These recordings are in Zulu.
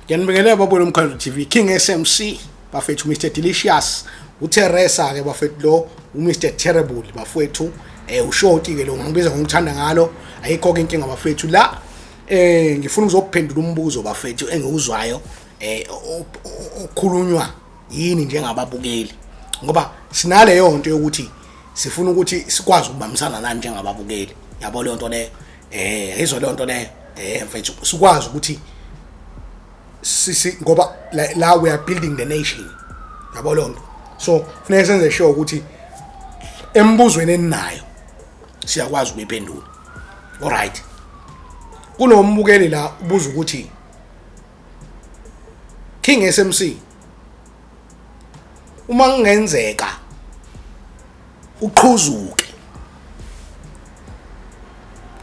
Ngiyanibingelela babona uMkhandlu TV King SMC bafethu Mr Delicious uTeresa ke bafethu lo uMr Terrible bafethu ushoti ke lo ngibiza ngikuthanda ngalo ayikho ke inkinga bafethu la ngifuna ukuzophendula umbuzo bafethu engiwuzwayo okhulunywa yini njengababukeli ngoba sinale yonto yokuthi sifuna ukuthi sikwazi ukubambisana nani njengababukeli yabo le nto le izo le nto le mfethu sikwazi ukuthi ngoba la we are building the nation yabo lonto so kufanele senze sure ukuthi embuzweni eninayo siyakwazi ukuyiphendula alright kunombukeli la ubuza ukuthi King SMC uma kungenzeka uqhuzuke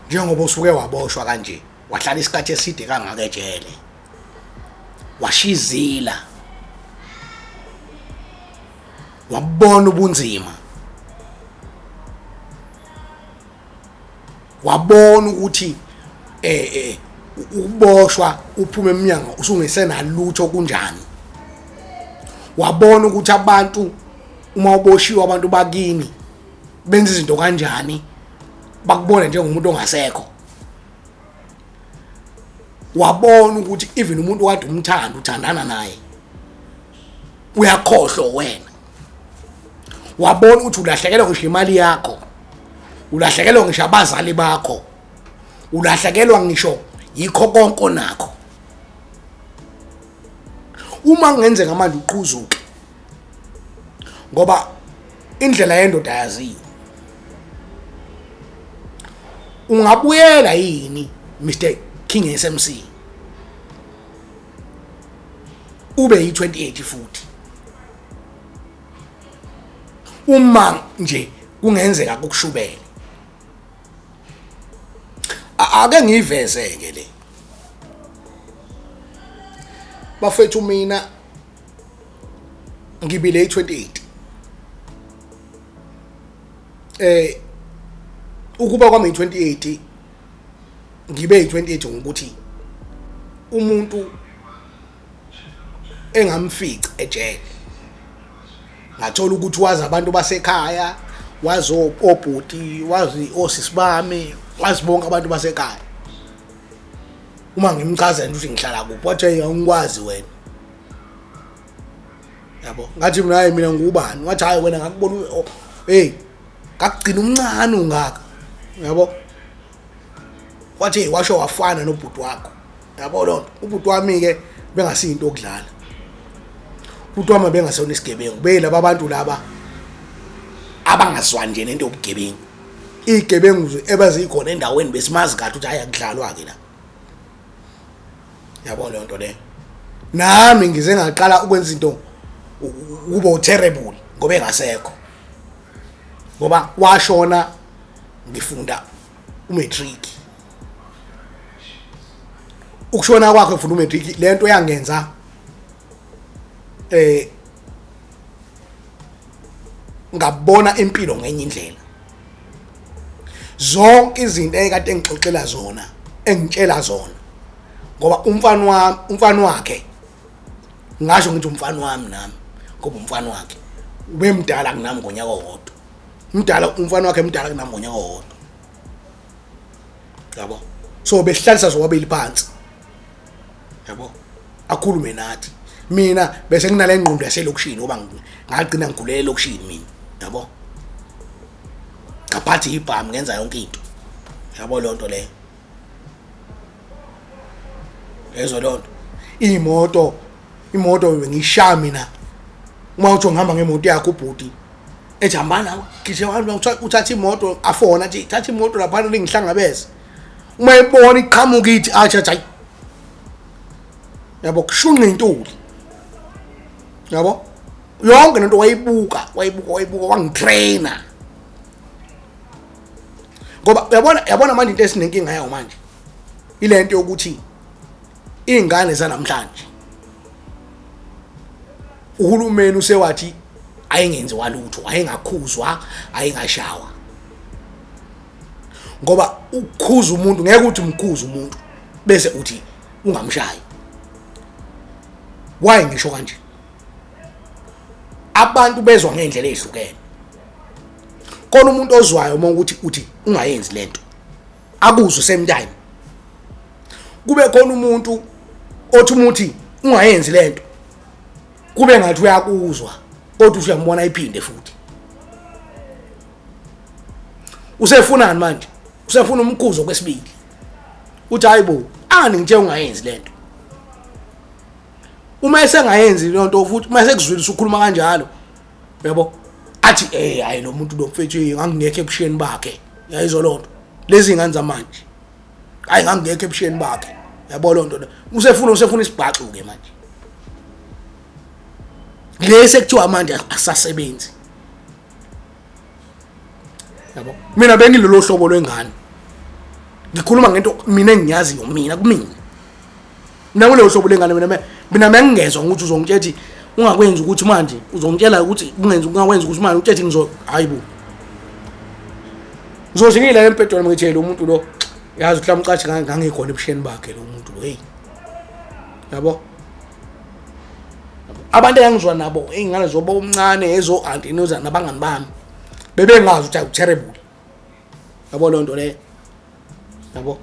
njengoba usuke waboshwa kanje wahlala isikhathi eside kangaka ejele washizila wabona ubunzima wabona ukuthi uboshwa uphuma eminyango usungesenalutho kunjani wabona ukuthi abantu uma uboshiwe abantu bakini benza izinto kanjani bakubona njengomuntu ongasekho wabona ukuthi even umuntu kade umthanda uthandana naye uyakhohlwa wena wabona ukuthi ulahlekelwa ngisho imali yakho ulahlekelwa ngisho abazali bakho ulahlekelwa ngisho yikho konke nakho uma ngenzeka manje uqhuzuke ngoba indlela yendoda yaziyo ungabuyela yini Mr King SMC ube yi28 futhi uma nje kungenzeka ukushubela ake ngivezeke le bafethu mina ngibile i28 ukuba kwami i28 ngibe i28 ngokuthi umuntu engamfica ejele ngathola ukuthi wazi abantu basekhaya wazi obhuti wazi osisibame wazi bonke abantu basekhaya uma ngimchazela ukuthi ngihlala kuphi wathi ngikwazi wena yabo ngathi mina ngubani wathi hayi wena ngakubona ngakugcina umncane ungaka yabo wathi washo wafana nobhuti wakho yabo lo ubhuti wami ke bengasinto okudlala ubhuti wami bengasona isigebengu belaba abantu laba abangazwani nje nento yobugebengu igebengu ebazikhona endaweni besimazi kathi ukuthi ayakudlalwa ke la yabo le nto le nami ngize ngaqala ukwenza into kuba uTerrible ngoba engasekho ngoba washona ngifunda umatric ukushona kwakhe ufunda umatric lento yangenza ngabona impilo ngenye indlela zonke izinto ekade ngixoxela zona engitshela zona ngoba umfana wakhe ngasho ngithi umfana wami nami ngoba umfana wakhe ube mdala kunami ngonyaka owodwa umdala umfana wakhe mdala kunami ngonyaka owodwa yabo so besihlalisa zobabili phansi yabo akhulume nathi mina bese nginale ngqondo yaselokishini ngoba ngagcina ngigulela elokishini mina yabo ngaphathi ibhamu ngenza yonke into yabo lonto le ezo lonto imoto ngishaya mina uma uthi ngihamba ngemoto yakho ubhuti ejambana gishe wami uthatha imoto afona nje thatha imoto lapha lingihlangabeze uma ibona iqhamuka ithi acha yabo kushunqa intuli yabo yonke lento wayibuka wangitrainer ngoba yabona manje into esinenkinga yayo manje ilento yokuthi ingane zanamhlanje uhulumeni usewathi ayingenziwa lutho ayingakhuzwa ayingashawa ngoba ukukhuza umuntu ngeke uthi umkhuza umuntu bese uthi ungamshayi why ngisho kanje? Abantu bezwa ngendlela ezihlukene. Khona umuntu ozwayo uma ukuthi uthi ungayenzi lento akuzwe same time. Kube khona umuntu othi umuthi ungayenzi lento kube ngathi uyakuzwa kodwa uyambona iphinde futhi. Usefunani manje? Usefuna umkhuzo kwesibili. Uthi hayibo ngithe ungayenzi lento. Uma esengayenzi lento futhi uma sekuzwile usukhuluma kanjalo, yabo, athi hayi lo muntu lo mfethu ngangingekho ebusheni bakhe. Yayizwa lonto. Lezi ingane zamanje. Hayi ngangingekho ebusheni bakhe. Yabo lonto. Usefuna isibhaxu ke manje. Lese kuthiwa manje asasebenzi. Yabo. Mina bengilolo hlobo lwengane. Ngikhuluma ngento mina engiyaziyo mina kumina. Mina kulelo hlobo lengane mina mengezwe ukuthi uzongitshela ungakwenzi ukuthi manje uzongitshela ukuthi ungakwenzi ukuthi manje uthethi hayibo. Ngizojingile empedweni ngitshela umuntu lo yazi ukuthi lamcathi ngangikhona ebusheni bakhe lo muntu lo hey. Yabo. Abantu engizwa nabo ingane zoba omncane ezo auntie noza nabangani bami. Bebengazi ukuthi terrible. Yabo lonto le. Yabo.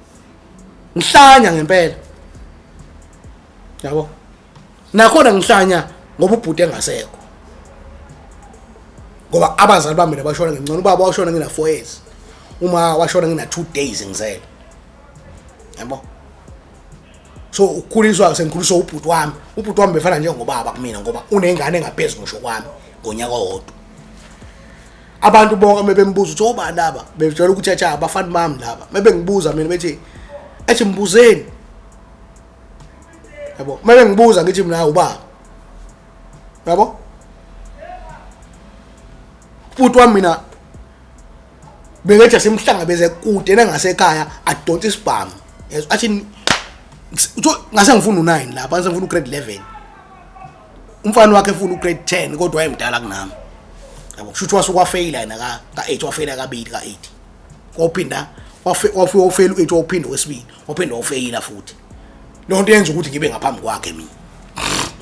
Ngihlanya ngempela. Yabo. Nakhona ngihlanya ngoba ubhuti engasekho. Ngoba abazali bami bashona ngingcono ubaba washona ngina 4 years. Uma washona ngina 2 days ngizele. Yabo. So ukhuliswa sengikhuliswa ubhuti wami. Ubhuti wami befana njengobaba kumina ngoba unengane engaphezulu ngisho kwami ngonyaka owodwa. Abantu bonke mebembuza ukuthi obani laba betshela ukuthi acha abafana bami laba. Mebengibuza mina bethi ethi mbuzeni. Yabo. Mebengibuza ngithi mina ubaba. Yabo? Ubhuti wami mina bengathi asemhlangabeze kude nengasekhaya adonsa isibhamu. Yes, athi ngase ngifuna u9 lapha ngase ngifuna ugrade 11. Umfana wakhe ufuna ugrade 10 kodwa wayemdala kunami. Yabo kushuthi wasuka fail yena ka8 wafela kabili ka8. Kophinda wafela u8 waphinda wesibili waphinda wafeyila futhi. Lonto yenza ukuthi ngibe ngaphambi kwakhe mina.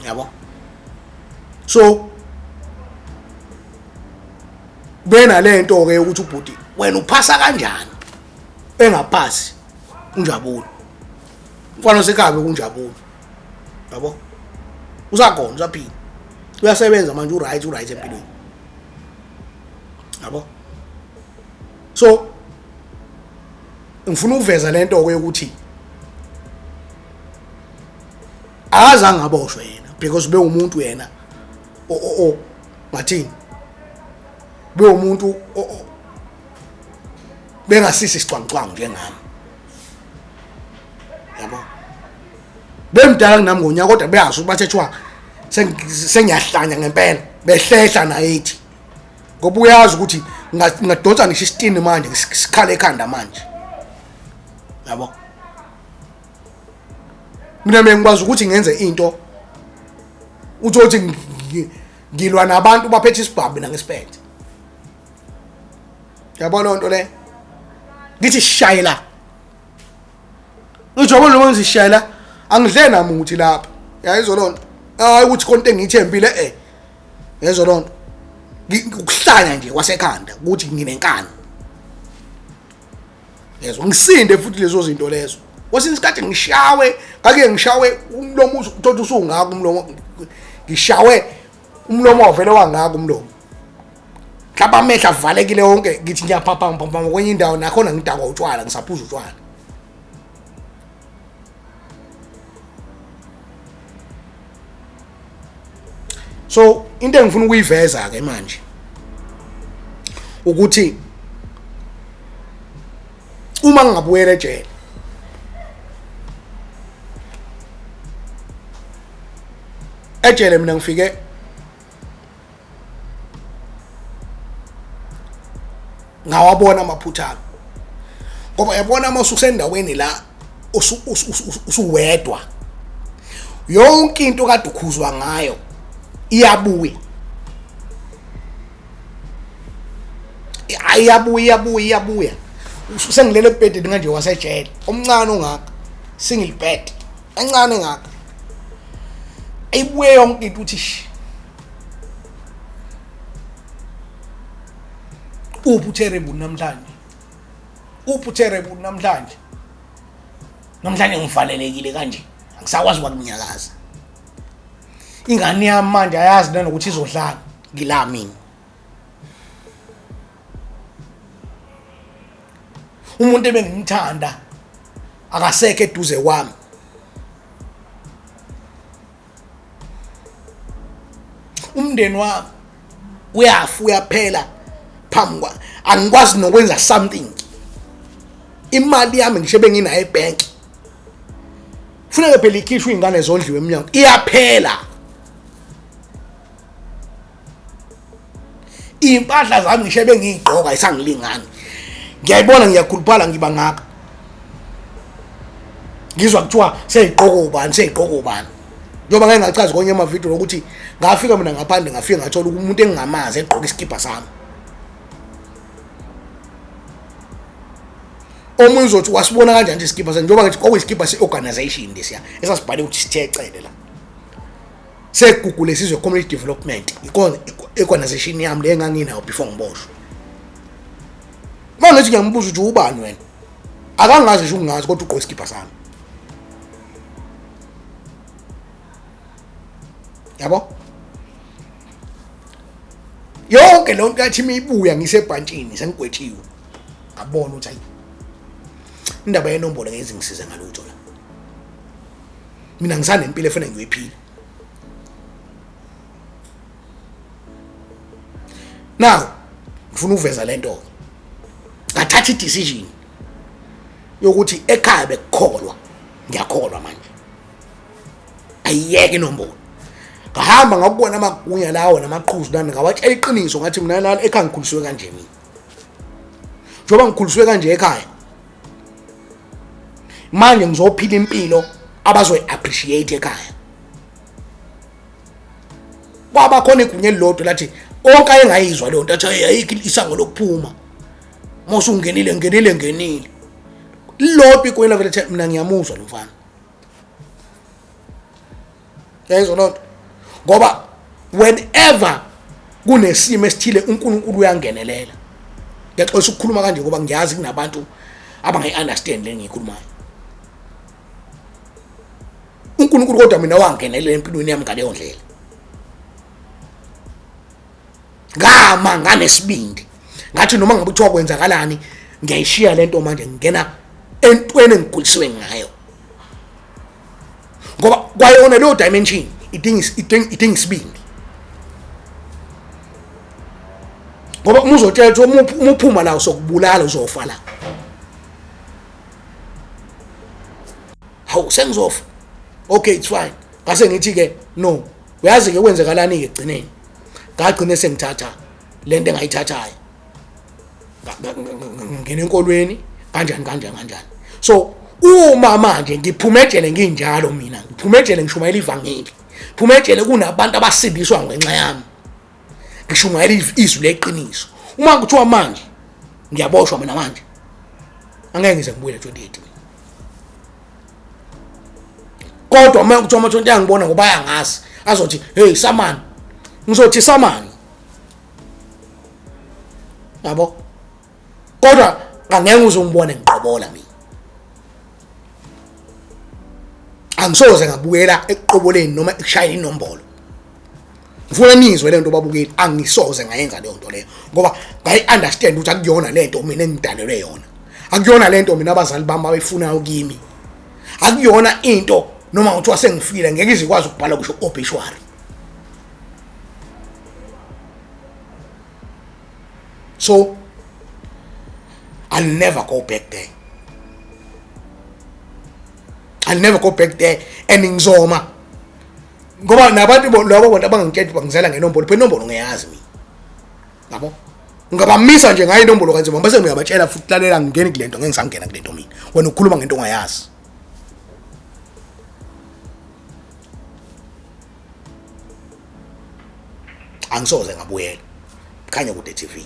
Yabo? So bena lento ke ukuthi ubhuti wena uphasa kanjani? Engaphasi unjabula. Mfana sekabe unjabula. Yabo? Usakhona usaphila. Uyasebenza manje uright empilweni. Yabo? So ngifuna ukuveza lento ke ukuthi azange aboshwe yena because be umuntu yena ngathini be umuntu bengasisi isicwangcwangu njengami. Yabo? Bemdala kunami ngonyaka kodwa beyazi ukuthi bathethwa sengiyahlanya ngempela behlehla na 80 ngoba uyazi ukuthi ngadonsa ngisho 16 manje ngisikhala ekhanda manje. Yabo? Mina ngikwazi ukuthi ngenze into uthi ngilwa nabantu baphethe isibhamu mina ngesiphethe. Yabo lonto le? Ngithi shayela. Ngisho bona wenza ishayela angidle namuthi lapha. Yayizwa lonto. Hayi ukuthi konke engithembile yezwa lonto. Ukuhlanya nje kwasekhanda ukuthi nginenkani. Yezwa ngisinde futhi lezo zinto lezo. Wasince isikhathi ngishawe ngake ngishawe umlomo uthothi usungaka umlomo ngishawe umlomo wavele wangaka umlomo. Mhlawumbe amehla avalekile wonke ngithi ngiyaphapha kwenye indawo nakhona ngidakwa utshwala ngisaphuza utshwala. So into engifuna ukuyiveza ke manje ukuthi uma ngingabuyela ejele mina ngifike ngawabona amaphutha ngoba yabona uma ususendaweni la usuwedwa yonke into kade ukhuzwa ngayo iyabuya usengilele ebhedini kanje wasejele omncane ongaka single bed encane ngaka ayibuye yonke into uthi uphu terrible namhlanje, uphu terrible namhlanje, namhlanje ngivalelekile kanje angisakwazi ukunyakaza. Ingane yami manje ayazi nanokuthi izodlala ngila mina. Umuntu ebengimthanda akasekho eduze kwami. Umndeni wami uyafa uyaphela phambi kwa angikwazi nokwenza something. Imali yami ngishebe nginayo ebank. Kufuneka phela ikhishwe ingane zondliwe eminyango iyaphela. Impahla zami ngishebe ngiyigqoka isangilingani. Ngiyayibona ngiyakhuluphala ngiba ngaka. Ngizwa kuthiwa seyigqoka ubani. Njoba ngeke ngachaza konke amavideo ukuthi ngafika mina ngaphandle ngafika ngathola umuntu engingamazi egqoka iskipa sami. Omunye uzothi wasibona kanjani iskipa sami njoba ngithi kwakuyiskipa se-organization lesiya esasibhale ukuthi sithecele la. Segugule sizwe community development i-organization yami le enganginayo before ngiboshwe. Manje ngiyambuza ukuthi ubani wena? Akangazi nje ungazi kodwa ugqoka iskipa sami. Yabo? Yonke lo nto yathi mibuya ngisebhantshini sengigwetshiwe. Ngabona ukuthi hayi. Indaba yenombolo ngeze ngisize ngalutho la. Mina ngisane impilo efanele ngiyiphile. Now, ngifuna uveza lento. Ngathatha i-decision yokuthi ekhaya bekukholwa, ngiyakholwa manje. Ayiyeke inombolo. Ngahamba ngakubona amagunya lawo namaqhuzu lana ngawatshela iqiniso ngathi mina lana ekhaya ngikhuliswe kanje mina. Njoba ngikhuliswe kanje ekhaya. Manje ngizophila impilo abazoyi-appreciate ekhaya. Kwaba khona igunya elilodwa lathi onke ayengayizwa leyo nto athi ayikho isango lokuphuma. Mose ungenile. Lilodwa kwena vele mina ngiyamuzwa lo mfana. Yayizwa lo nto. Ngoba whenever kunesimo esithile uNkulunkulu uyangenelela. Ngiyaxolisa ukukhuluma kanje ngoba ngiyazi kunabantu abangayi-understand le ngiyikhulumayo. uNkulunkulu kodwa mina wangenelela empilweni yami ngaleyo ndlela. Ngama nganesibindi. Ngathi noma ngabe kuthiwa kwenzakalani ngiyayishiya lento manje ngingena entweni engikhuliswe ngayo. Ngoba kwayona leyo dimension idinga isibindi. Ngoba umuzotshela ukuthi umuphuma la usokubulala uzofa la. Hawu sengizofa. Okay, it's fine. Ngase ngithi ke no. Uyazi ke kwenzakalani ke egcineni. Ngagcina sengithatha lento engayithathayo. Ngene enkolweni kanjani. So uma manje ngiphumejele nginjalo mina. Ngiphumejele ngishumayela ivangeli. Phumejele kunabantu abasindiswa ngenxa yami. Ngishumayela izwi leqiniso. Uma kuthiwa manje ngiyaboshwa mina manje. Angeke ngize ngibuye 28. Kodwa uma kuthiwa amathonto yangibona ngoba yangazi azothi hey Samani. Ngizothi Samani. Yabo? Kodwa angeke uzongibone ngiqobola mina. Angisoze ngabukela ekuqoboleni noma ekushayela inombolo. Ngifuna nizwe lento babukeli angisoze ngayenza leyo nto leyo ngoba ngayi-understand ukuthi akuyona lento mina engidalelwe yona. Akuyona lento mina abazali bami abayifunayo kimi. Akuyona into noma ngithiwa sengifile ngeke izikwazi ukubhala kusho obituary. So I'll never go back there. I'll never go back there and ngizoma. Ngoba nabantu labo abantu abangitshela bangizela ngenombolo, phela inombolo ngiyazi mina. Yabo? Ngabamisa nje ngayo inombolo kanzima bese ngiyabatshela futhi lalela ngingene kulento ngeke ngisangena kulento mina. Wena ukhuluma ngento ongayazi. Angisoze ngabuyela. Khanya ku TV.